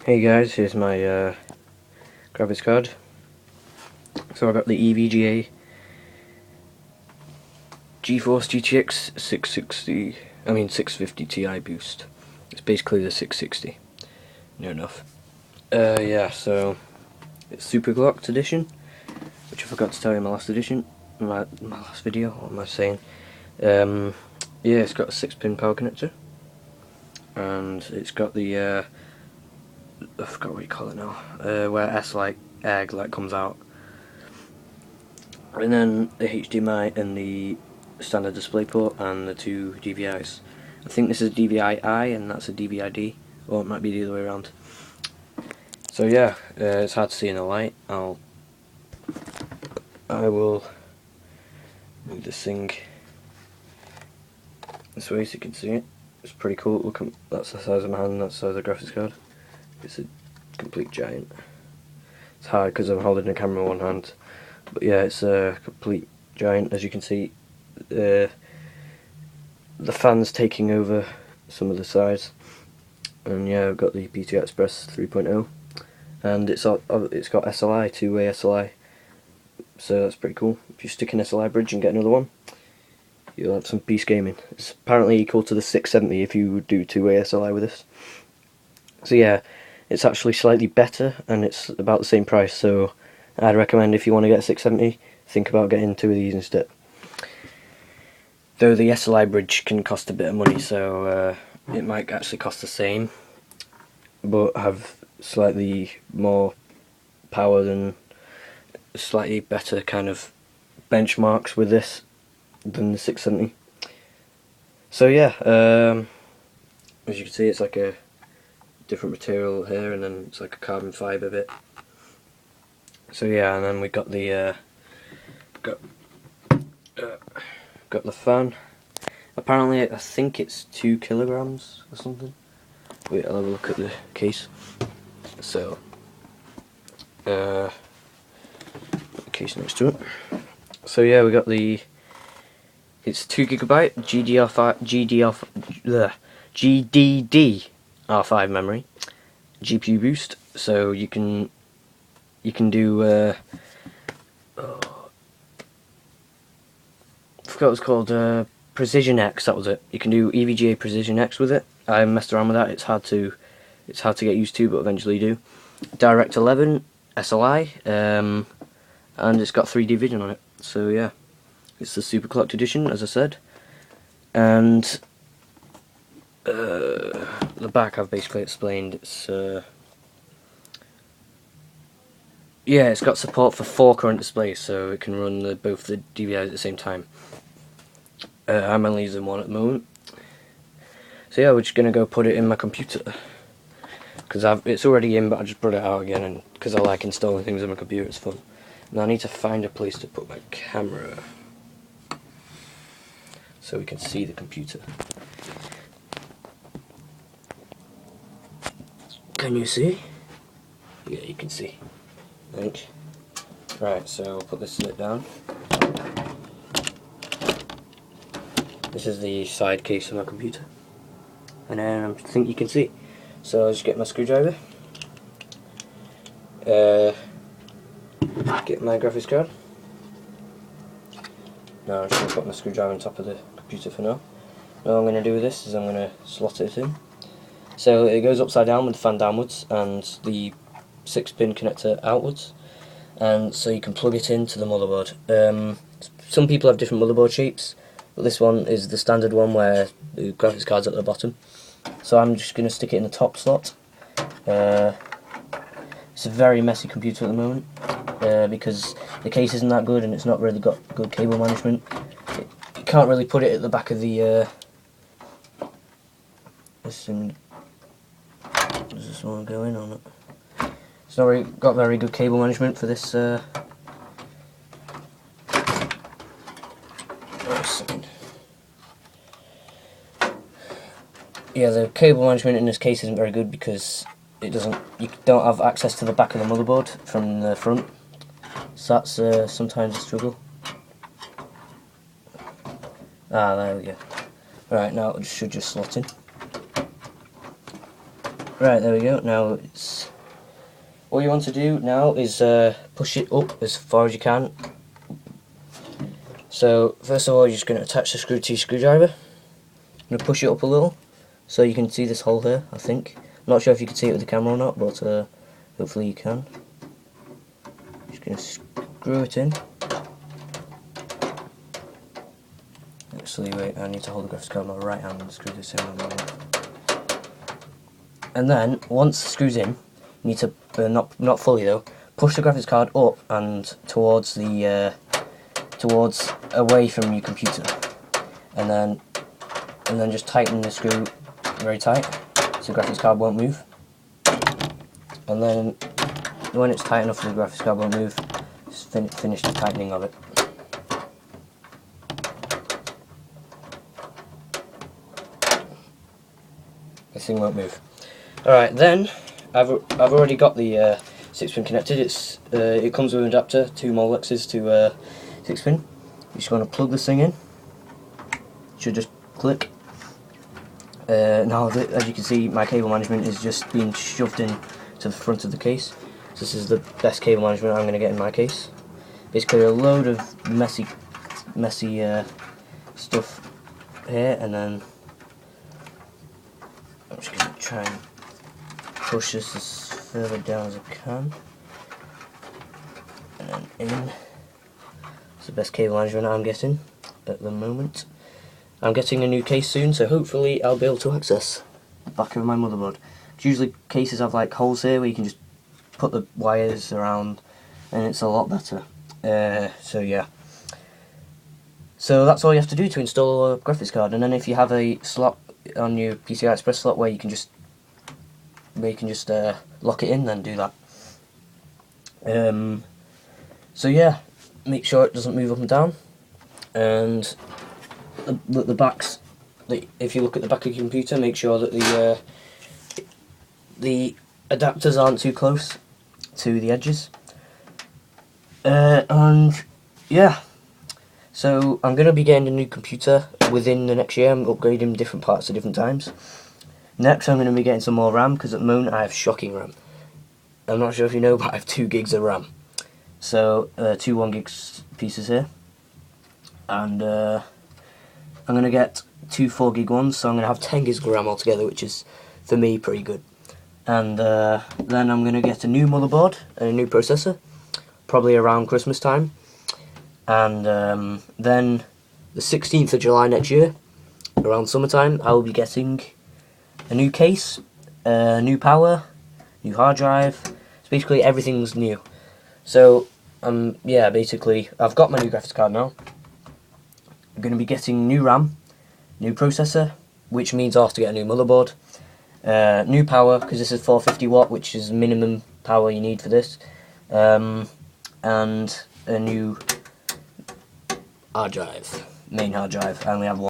Hey guys, here's my graphics card. So I got the EVGA GeForce GTX 650 Ti boost. It's basically the 660. Near enough. Yeah, so it's super clocked edition, which I forgot to tell you in my last last video. What am I saying? Yeah, it's got a 6-pin power connector, and it's got the I forgot what you call it now. Where S-Light egg light comes out, and then the HDMI and the standard DisplayPort and the two DVIs. I think this is DVI-I and that's a DVI-D, or it might be the other way around. So yeah, it's hard to see in the light. I will move this thing this way so you can see it. It's pretty cool. Look, that's the size of my hand, that's the size of the graphics card. It's a complete giant. It's hard because I'm holding the camera in one hand, but yeah, it's a complete giant. As you can see, the fan's taking over some of the size, and yeah, I've got the PCI Express 3.0, and it's got SLI, two-way SLI, so that's pretty cool. If you stick an SLI bridge and get another one, you'll have some beast gaming. It's apparently equal to the 670 if you do two-way SLI with this. So yeah, it's actually slightly better, and it's about the same price, so I'd recommend if you want to get a 670, think about getting two of these instead. Though the SLI bridge can cost a bit of money, so it might actually cost the same, but have slightly more power and slightly better kind of benchmarks with this than the 670. So yeah, as you can see, it's like a different material here, and then it's like a carbon fibre bit. So yeah, and then we got the got the fan. Apparently, I think it's 2 kilograms or something. Wait, I'll have a look at the case. So, the case next to it. So yeah, we got it's 2 gigabyte GDDR5 memory, GPU boost. So you can do I forgot what it was called, Precision X, that was it. You can do EVGA Precision X with it. I messed around with that, it's hard to get used to, but eventually you do. Direct 11 SLI, and it's got 3D vision on it. So yeah, it's the super clocked edition, as I said. And the back I've basically explained. It's yeah, it's got support for 4 current displays, so it can run both the DVIs at the same time. I'm only using one at the moment. So yeah, we're just gonna go put it in my computer, because it's already in, but I just brought it out again, and because I like installing things on my computer, it's fun. Now I need to find a place to put my camera so we can see the computer. Can you see? Yeah, you can see. I think. Right, so I'll put this lid down. This is the side case of my computer, and then I think you can see. So I'll just get my screwdriver, get my graphics card. Now I'm just going to put my screwdriver on top of the computer for now. What I'm going to do with this is I'm going to slot it in. So it goes upside down with the fan downwards and the 6-pin connector outwards, and so you can plug it into the motherboard. Some people have different motherboard shapes, but this one is the standard one where the graphics card's at the bottom. So I'm just going to stick it in the top slot. It's a very messy computer at the moment, because the case isn't that good and it's not really got good cable management. You can't really put it at the back of the this thing. Does this one go in or not? It's not really got very good cable management for this. Yeah, the cable management in this case isn't very good because you don't have access to the back of the motherboard from the front, so that's sometimes a struggle. Ah, there we go. Right, now it should just slot in. Right, there we go. Now it's all you want to do now is push it up as far as you can. So first of all, you're just going to attach the screw to your screwdriver. I'm going to push it up a little so you can see this hole here, I think. Not sure if you can see it with the camera or not, but hopefully you can. Just going to screw it in. Actually, wait, I need to hold the graphics card on my right hand and screw this in with my left. And then, once the screw's in, you need to, not fully though, push the graphics card up and towards the, towards away from your computer. And then just tighten the screw very tight, so the graphics card won't move. And then, when it's tight enough so the graphics card won't move, just finish the tightening of it. This thing won't move. Alright, then I've already got the 6-pin connected. It comes with an adapter, 2 Molexes to 6-pin. You're just going to plug this thing in. It should just click. Now, as you can see, my cable management is just being shoved in to the front of the case. So this is the best cable management I'm going to get in my case. Basically, a load of messy stuff here, and then I'm just going to try and push this as further down as I can, and then in. It's the best cable management I'm getting at the moment. I'm getting a new case soon, so hopefully I'll be able to access the back of my motherboard. Usually cases have like holes here where you can just put the wires around, and it's a lot better. So yeah. So that's all you have to do to install a graphics card, and then if you have a slot on your PCI Express slot where you can just lock it in, then do that. So yeah, make sure it doesn't move up and down, and the backs. If you look at the back of your computer, make sure that the adapters aren't too close to the edges. And yeah. So I'm going to be getting a new computer within the next year. I'm upgrading different parts at different times. Next I'm going to be getting some more RAM, because at the moment I have shocking RAM. I'm not sure if you know, but I have 2 gigs of RAM. So 2 1 gig pieces here. And I'm going to get 2 4 gig ones, so I'm going to have 10 gigs of RAM altogether, which is, for me, pretty good. And then I'm going to get a new motherboard and a new processor, probably around Christmas time. And then the 16th of July next year, around summertime, I will be getting a new case, new power, new hard drive. So basically everything's new. So yeah, basically I've got my new graphics card now. I'm going to be getting new RAM, new processor, which means I'll have to get a new motherboard, new power, because this is 450 watt, which is minimum power you need for this, and a new hard drive, main hard drive. I only have one.